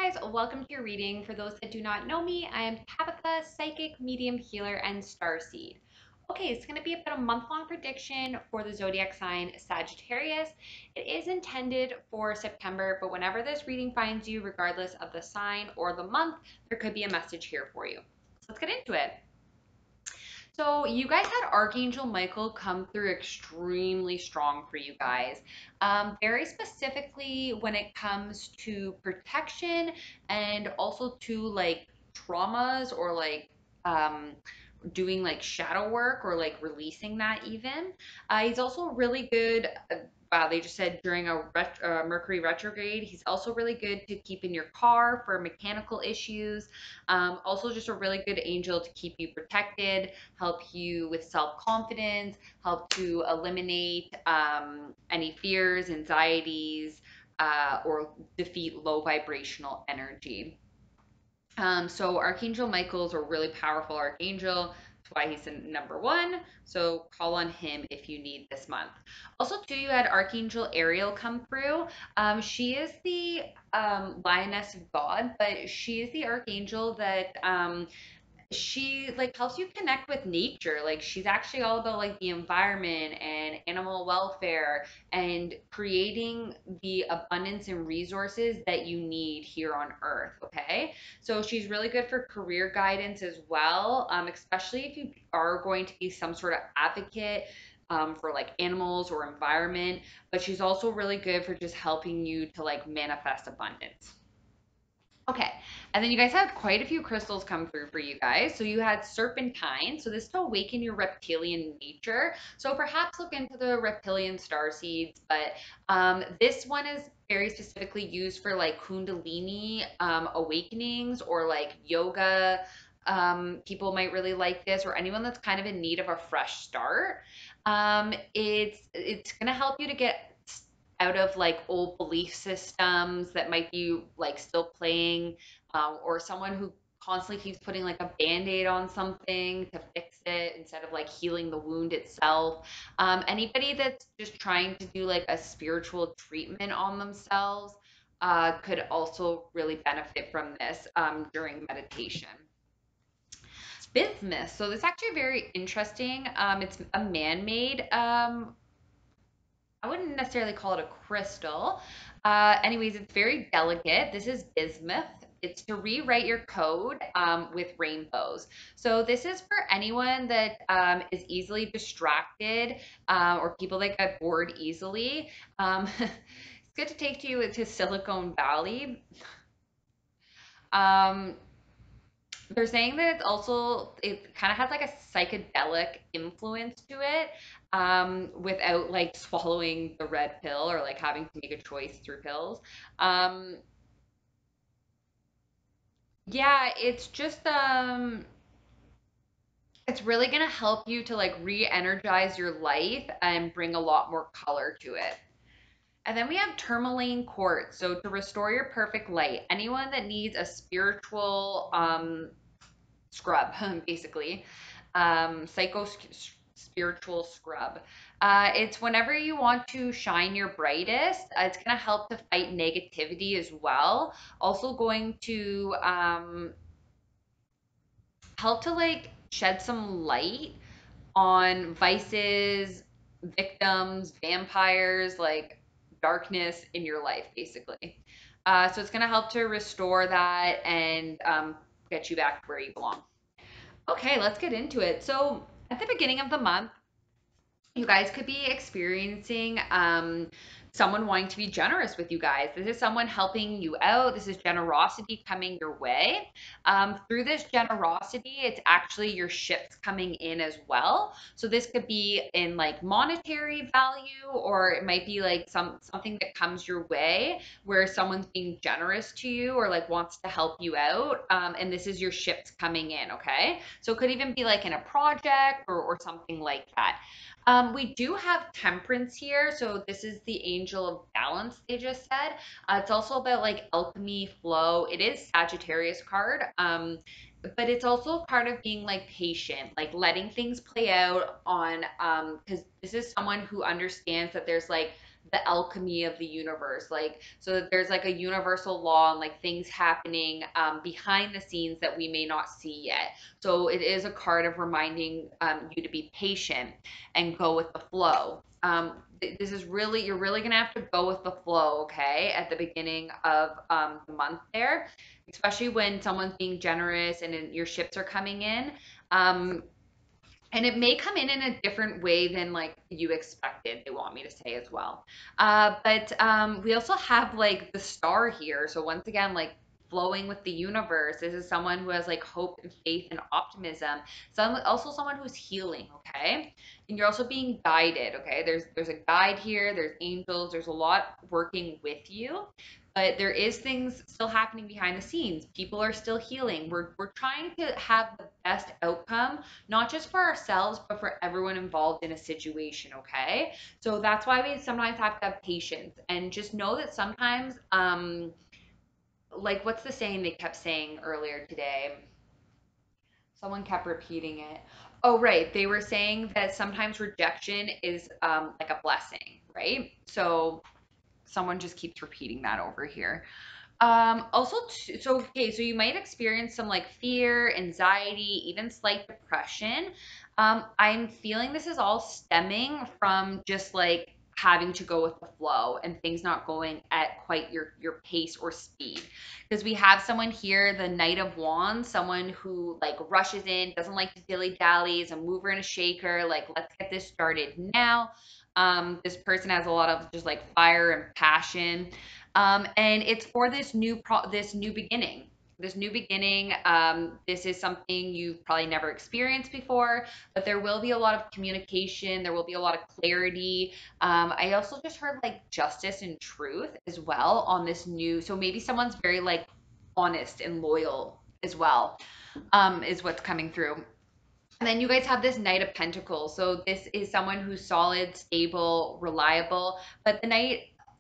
guys, welcome to your reading. For those that do not know me, I am Tabitha, psychic, medium, healer, and starseed. Okay, it's going to be about a month-long prediction for the zodiac sign Sagittarius. It is intended for September, but whenever this reading finds you, regardless of the sign or the month, there could be a message here for you. So let's get into it. So you guys had Archangel Michael come through extremely strong for you guys. Very specifically when it comes to protection and also to like traumas or like um, doing like shadow work or like releasing that even. He's also really good. Wow, they just said during a Mercury retrograde, he's also really good to keep in your car for mechanical issues. Also, just a really good angel to keep you protected, help you with self confidence, help to eliminate any fears, anxieties, or defeat low vibrational energy. So Archangel Michael's a really powerful archangel. That's why he's in number one. So call on him if you need this month. Also, too, you had Archangel Ariel come through. She is the lioness of God, but she is the archangel that she like helps you connect with nature. Like she's actually all about like the environment and animal welfare and creating the abundance and resources that you need here on earth. Okay, so she's really good for career guidance as well, especially if you are going to be some sort of advocate for like animals or environment. But she's also really good for just helping you to like manifest abundance. Okay, and then you guys had quite a few crystals come through for you guys. So you had serpentine. So this to awaken your reptilian nature. So perhaps look into the reptilian star seeds, but this one is very specifically used for like Kundalini awakenings or like yoga. People might really like this, or anyone that's kind of in need of a fresh start. It's gonna help you to get out of like old belief systems that might be like still playing, or someone who constantly keeps putting like a band-aid on something to fix it instead of like healing the wound itself. Anybody that's just trying to do like a spiritual treatment on themselves could also really benefit from this during meditation. Bismuth. So this is actually very interesting. It's a man-made I wouldn't necessarily call it a crystal. Anyways, it's very delicate. This is bismuth. It's to rewrite your code with rainbows. So this is for anyone that is easily distracted or people that get bored easily. It's good to take you to Silicon Valley. Um, they're saying that it kind of has like a psychedelic influence to it, without like swallowing the red pill or like having to make a choice through pills. Um, yeah, it's really gonna help you to like re-energize your life and bring a lot more color to it. And then we have tourmaline quartz. So to restore your perfect light, anyone that needs a spiritual scrub, basically, psycho spiritual scrub. It's whenever you want to shine your brightest. It's going to help to fight negativity as well. Also going to help to like shed some light on vices, victims, vampires, like darkness in your life, basically. So it's going to help to restore that and get you back where you belong. Okay, let's get into it. So, at the beginning of the month, you guys could be experiencing someone wanting to be generous with you guys. This is someone helping you out. This is generosity coming your way. Through this generosity, it's actually your ships coming in as well. So this could be in like monetary value, or it might be like something that comes your way where someone's being generous to you or like wants to help you out. And this is your ships coming in. Okay, so it could even be like in a project or something like that. We do have temperance here. So this is the angel of balance, they just said. It's also about like alchemy, flow. It is Sagittarius card. But it's also a card of being like patient, like letting things play out on because this is someone who understands that there's like the alchemy of the universe, like so that there's like a universal law and like things happening behind the scenes that we may not see yet. So it is a card of reminding you to be patient and go with the flow. This is really, you're really gonna have to go with the flow, okay, at the beginning of the month there, especially when someone's being generous and your ships are coming in. Um, and it may come in a different way than like you expected, they want me to say as well. But we also have like the star here, so once again, like flowing with the universe. This is someone who has like hope and faith and optimism. Some also someone who's healing, okay? And you're also being guided, okay? There's a guide here, there's angels, there's a lot working with you, but there is things still happening behind the scenes. People are still healing. We're trying to have the best outcome, not just for ourselves, but for everyone involved in a situation, okay? So that's why we sometimes have to have patience and just know that sometimes, like what's the saying they kept saying earlier today? Someone kept repeating it. Oh, right. They were saying that sometimes rejection is like a blessing, right? So someone just keeps repeating that over here. Also, so okay, so you might experience some like fear, anxiety, even slight depression. I'm feeling this is all stemming from just like having to go with the flow and things not going at quite your pace or speed. Because we have someone here, the Knight of Wands, someone who like rushes in, doesn't like to dilly dally, is a mover and a shaker. Like, let's get this started now. This person has a lot of just like fire and passion, and it's for this new beginning. This new beginning. This is something you've probably never experienced before, but there will be a lot of communication. There will be a lot of clarity. I also just heard like justice and truth as well on this new. So maybe someone's very like honest and loyal as well. Is what's coming through. And then you guys have this Knight of Pentacles. So this is someone who's solid, stable, reliable. But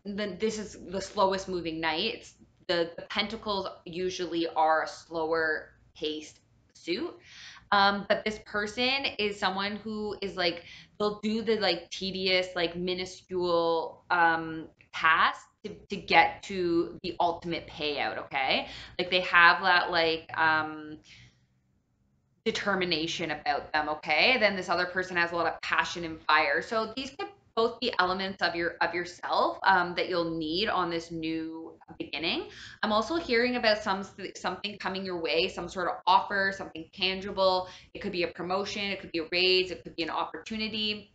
this is the slowest moving knight. The Pentacles usually are a slower paced suit. But this person is someone who is like, they'll do the like tedious, like minuscule task to get to the ultimate payout, okay? Like they have that like determination about them, okay? Then this other person has a lot of passion and fire. So these could both be elements of yourself that you'll need on this new beginning. I'm also hearing about something coming your way, some sort of offer, something tangible. It could be a promotion, it could be a raise, it could be an opportunity.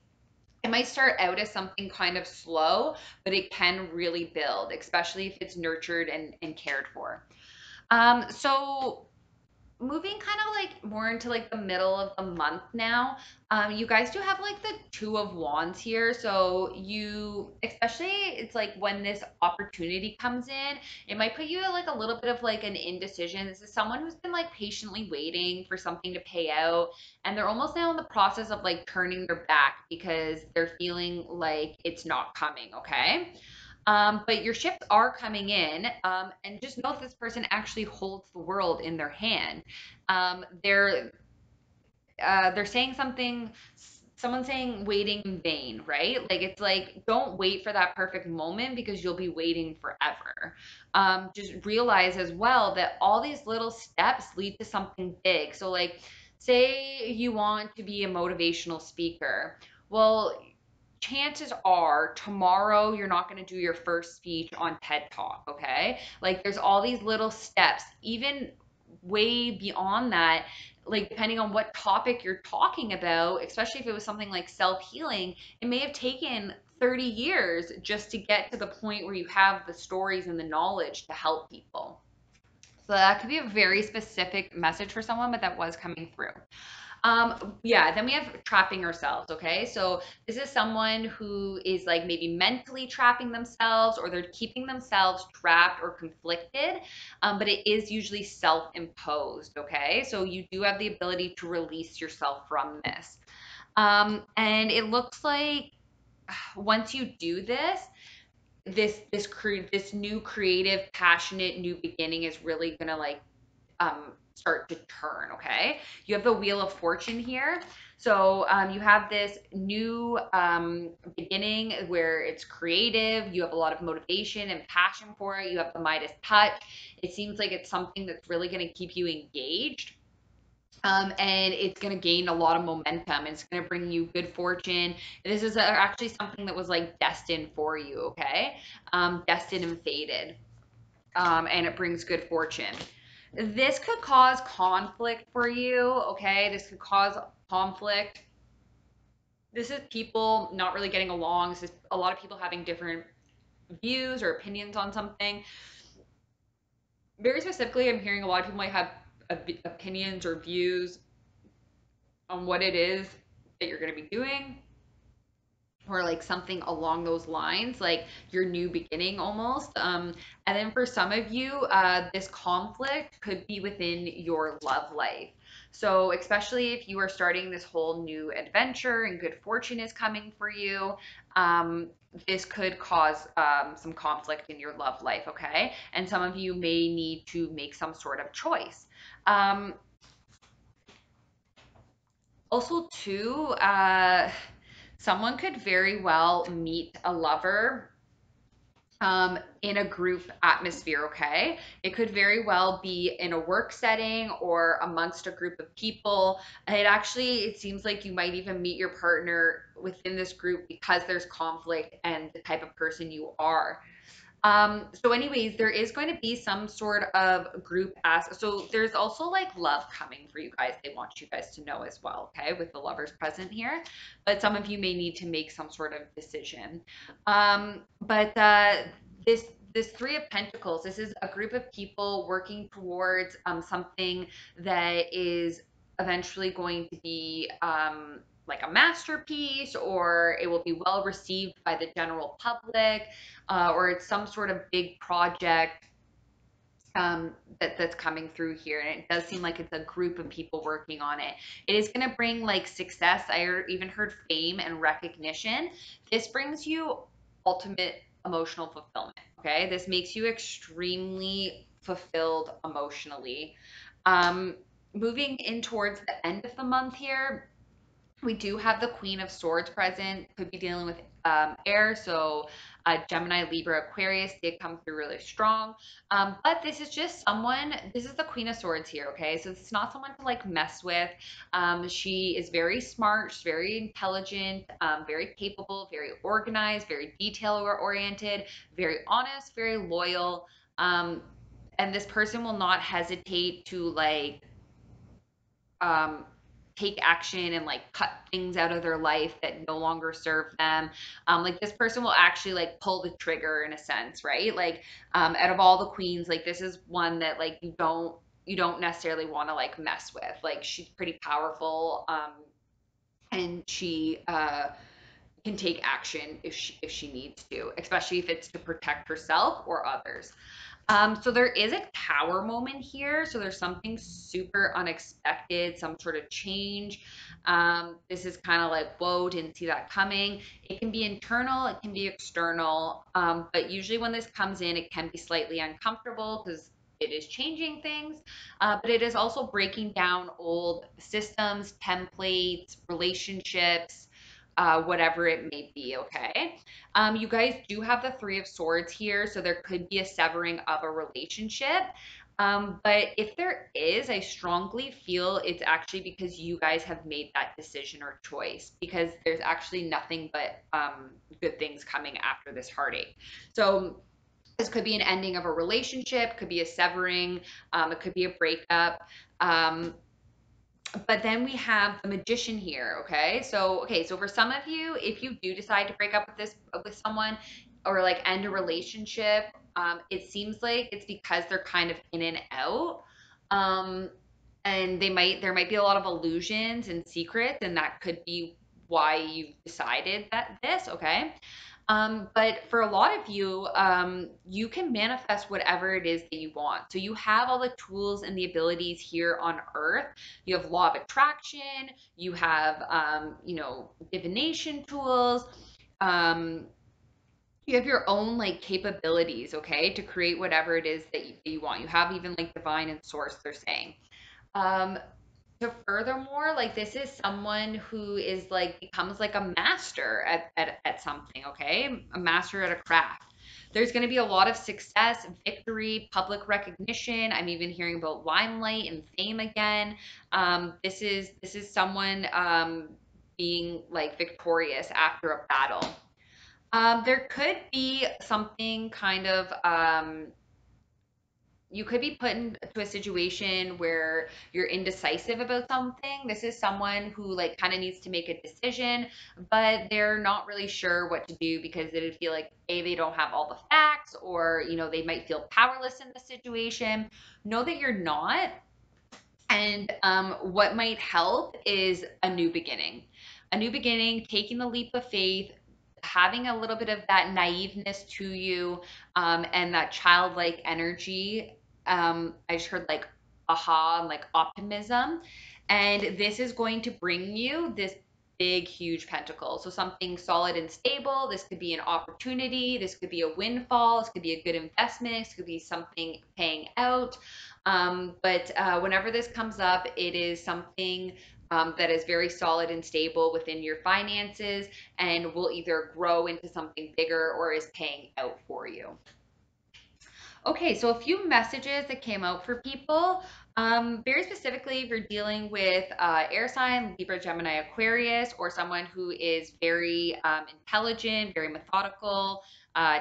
It might start out as something kind of slow, but it can really build, especially if it's nurtured and cared for. So moving kind of like more into like the middle of the month now, you guys do have like the Two of Wands here. So you, especially it's like when this opportunity comes in, it might put you at like a little bit of like an indecision. This is someone who's been like patiently waiting for something to pay out, and they're almost now in the process of like turning their back because they're feeling like it's not coming, okay? But your ships are coming in, and just know that this person actually holds the world in their hand. They're they're saying something. Someone saying waiting in vain, right? Like it's like don't wait for that perfect moment because you'll be waiting forever. Just realize as well that all these little steps lead to something big. So like, say you want to be a motivational speaker. Well, chances are tomorrow you're not going to do your first speech on TED Talk, okay? Like there's all these little steps, even way beyond that, like depending on what topic you're talking about, especially if it was something like self-healing, it may have taken 30 years just to get to the point where you have the stories and the knowledge to help people. So that could be a very specific message for someone, but that was coming through. Yeah, then we have trapping ourselves, okay? So this is someone who is like maybe mentally trapping themselves or they're keeping themselves trapped or conflicted, but it is usually self-imposed, okay? So you do have the ability to release yourself from this. And it looks like once you do this, this new creative, passionate new beginning is really gonna like start to turn, okay? You have the Wheel of Fortune here. So you have this new beginning where it's creative. You have a lot of motivation and passion for it. You have the Midas touch. It seems like it's something that's really going to keep you engaged. And it's going to gain a lot of momentum. It's going to bring you good fortune. This is actually something that was like destined for you, okay? Destined and fated. And it brings good fortune. This could cause conflict for you, okay? This could cause conflict. This is people not really getting along. This is a lot of people having different views or opinions on something. Very specifically, I'm hearing a lot of people might have opinions or views on what it is that you're going to be doing, or like something along those lines, like your new beginning almost. And then for some of you, this conflict could be within your love life. So, especially if you are starting this whole new adventure and good fortune is coming for you, um, this could cause some conflict in your love life, okay? And some of you may need to make some sort of choice. Um, Also, too, someone could very well meet a lover in a group atmosphere, okay? It could very well be in a work setting or amongst a group of people. It seems like you might even meet your partner within this group because there's conflict and the type of person you are. So anyways, there is going to be some sort of group so there's also like love coming for you guys. They want you guys to know as well, okay, with the lovers present here. But some of you may need to make some sort of decision. But this this Three of Pentacles, this is a group of people working towards something that is eventually going to be like a masterpiece, or it will be well received by the general public, or it's some sort of big project that's coming through here. And it does seem like it's a group of people working on it. It is going to bring like success. Even heard fame and recognition. This brings you ultimate emotional fulfillment. Okay. This makes you extremely fulfilled emotionally. Um, Moving in towards the end of the month here, we do have the Queen of Swords present. Could be dealing with air, so Gemini, Libra, Aquarius did come through really strong. But this is just someone. This is the Queen of Swords here, okay? So it's not someone to like mess with. She is very smart, she's very intelligent, very capable, very organized, very detail oriented, very honest, very loyal. Um, and this person will not hesitate to like um, take action and like cut things out of their life that no longer serve them. Like this person will actually like pull the trigger in a sense, right? Like out of all the queens, like this is one that like you don't necessarily want to like mess with. Like she's pretty powerful, and she can take action if she needs to, especially if it's to protect herself or others. So there is a tower moment here. So there's something super unexpected, some sort of change. This is kind of like, whoa, didn't see that coming. It can be internal, it can be external. But usually when this comes in, it can be slightly uncomfortable because it is changing things. But it is also breaking down old systems, templates, relationships, whatever it may be, okay? You guys do have the Three of Swords here, so there could be a severing of a relationship. But if there is, I strongly feel it's actually because you guys have made that decision or choice, because there's actually nothing but good things coming after this heartache. So this could be an ending of a relationship, could be a severing, it could be a breakup. Um, but then we have the Magician here, okay? So for some of you, if you do decide to break up with someone, or like end a relationship, it seems like it's because they're kind of in and out. Um, and there might be a lot of illusions and secrets, and that could be why you've decided okay? But for a lot of you, you can manifest whatever it is that you want. So you have all the tools and the abilities here on Earth. You have law of attraction, you have, divination tools. Um, you have your own like capabilities, okay, to create whatever it is that you want. You have even like divine and source, they're saying. Um, so furthermore, like this is someone who is like becomes like a master at something, okay? A master at a craft. There's going to be a lot of success, victory, public recognition. I'm even hearing about limelight and fame again. This is someone being like victorious after a battle. There could be something kind of you could be put into a situation where you're indecisive about something. This is someone who like kind of needs to make a decision, but they're not really sure what to do because they feel like they don't have all the facts, or they might feel powerless in the situation. Know that you're not, and what might help is a new beginning. A new beginning, taking the leap of faith, having a little bit of that naiveness to you, and that childlike energy. I just heard like aha and like optimism. And this is going to bring you this big, huge pentacle. So something solid and stable. This could be an opportunity. This could be a windfall. This could be a good investment. This could be something paying out. But whenever this comes up, it is something that is very solid and stable within your finances and will either grow into something bigger or is paying out for you. Okay, so a few messages that came out for people. Very specifically, if you're dealing with air sign, Libra, Gemini, Aquarius, or someone who is very intelligent, very methodical,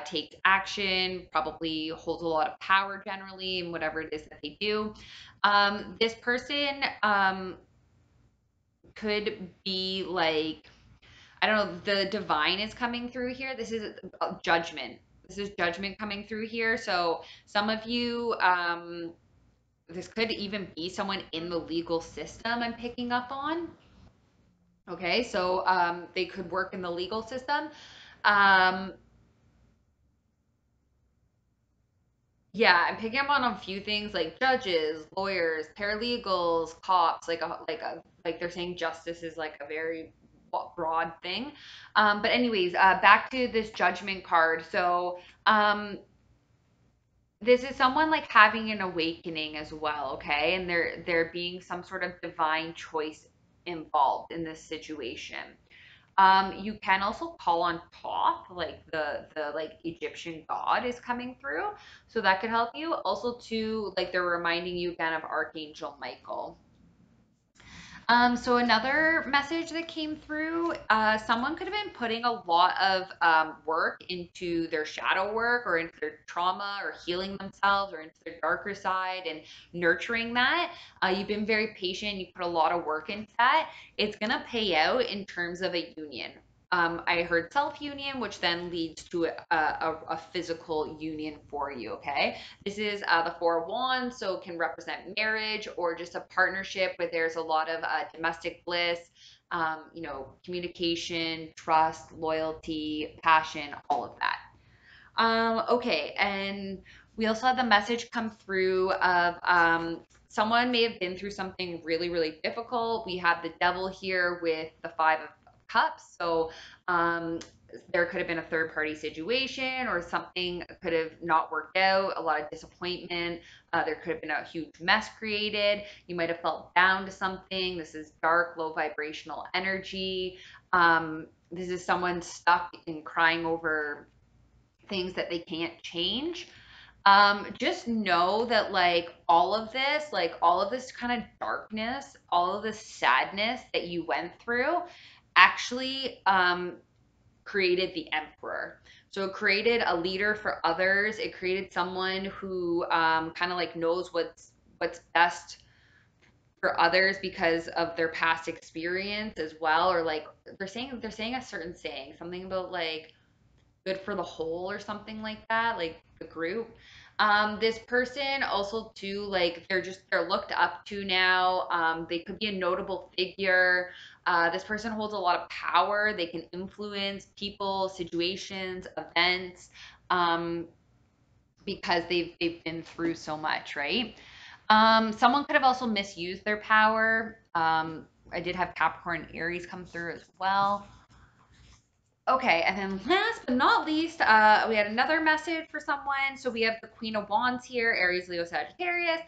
takes action, probably holds a lot of power generally in whatever it is that they do. This person could be like, I don't know, the divine is coming through here. This is judgment. This is judgment coming through here. So some of you, this could even be someone in the legal system I'm picking up on. Okay, so they could work in the legal system. Um, yeah, I'm picking up on a few things like judges, lawyers, paralegals, cops. Like they're saying justice is like a very broad thing. But anyways, back to this judgment card. So this is someone like having an awakening as well, okay? And there being some sort of divine choice involved in this situation. You can also call on Thoth, like the like Egyptian god is coming through, so that could help you. Also, too, like they're reminding you again of Archangel Michael. So another message that came through, someone could have been putting a lot of work into their shadow work or into their trauma or healing themselves or into their darker side and nurturing that. You've been very patient. You put a lot of work into that. It's going to pay out in terms of a union. I heard self union, which then leads to a physical union for you. Okay. This is the Four of Wands, so it can represent marriage or just a partnership where there's a lot of domestic bliss, communication, trust, loyalty, passion, all of that. Okay, and we also had the message come through of someone may have been through something really, really difficult. We have the devil here with the Five of Cups. So there could have been a third party situation or something could have not worked out, a lot of disappointment. There could have been a huge mess created. You might have felt bound to something. This is dark, low vibrational energy. This is someone stuck in crying over things that they can't change. Just know that like all of this kind of darkness, all of this sadness that you went through actually created the emperor. So it created a leader for others. It created someone who kind of like knows what's best for others because of their past experience as well. Or like they're saying a certain saying, something about like good for the whole or something like that, like the group. This person also too, like they're looked up to now. They could be a notable figure. This person holds a lot of power. They can influence people, situations, events, um, because they've been through so much, right? Someone could have also misused their power. I did have Capricorn and Aries come through as well. Okay, and then last but not least, we had another message for someone. So we have the Queen of Wands here, Aries, Leo, Sagittarius.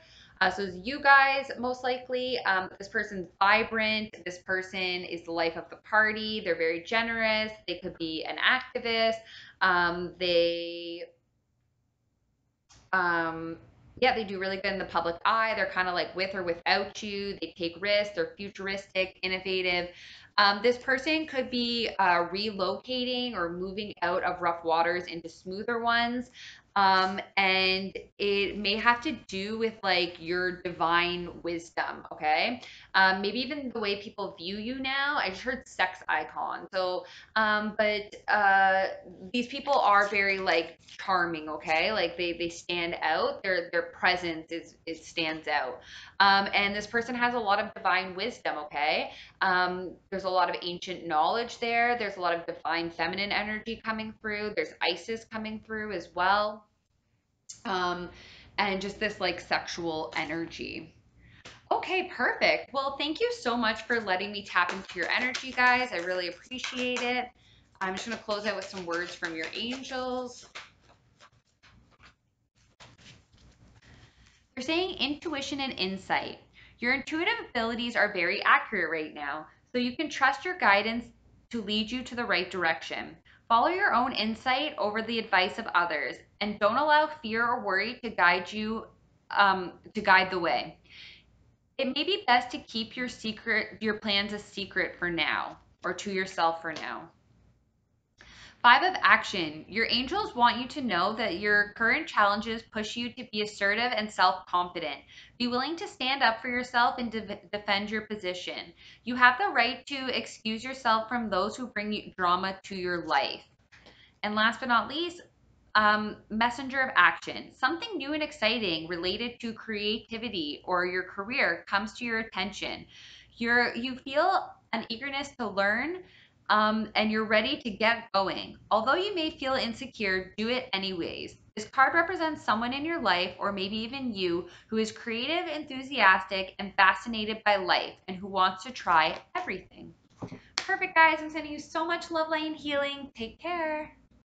So you guys, most likely, this person's vibrant. This person is the life of the party. They're very generous. They could be an activist. They um, yeah, they do really good in the public eye. They're kind of like with or without you. They take risks. They're futuristic, innovative. This person could be relocating or moving out of rough waters into smoother ones. And it may have to do with like your divine wisdom, okay? Maybe even the way people view you now. I just heard sex icon. So but these people are very like charming, okay? Like they stand out. Their presence is stands out. And this person has a lot of divine wisdom, okay? There's a lot of ancient knowledge there. There's a lot of divine feminine energy coming through. There's Isis coming through as well. Um, and just this like sexual energy. Okay, perfect. Well, thank you so much for letting me tap into your energy, guys. I really appreciate it. I'm just going to close out with some words from your angels. You're saying intuition and insight. Your intuitive abilities are very accurate right now, so you can trust your guidance to lead you to the right direction. Follow your own insight over the advice of others, and don't allow fear or worry to guide the way. It may be best to keep your plans a secret for now, or to yourself for now. Five of action. Your angels want you to know that your current challenges push you to be assertive and self confident. Be willing to stand up for yourself and defend your position. You have the right to excuse yourself from those who bring you drama to your life. And last but not least, messenger of action. Something new and exciting related to creativity or your career comes to your attention. You feel an eagerness to learn, and you're ready to get going. Although you may feel insecure, do it anyways. This card represents someone in your life, or maybe even you, who is creative, enthusiastic, and fascinated by life, and who wants to try everything. Perfect, guys. I'm sending you so much love, light, and healing. Take care.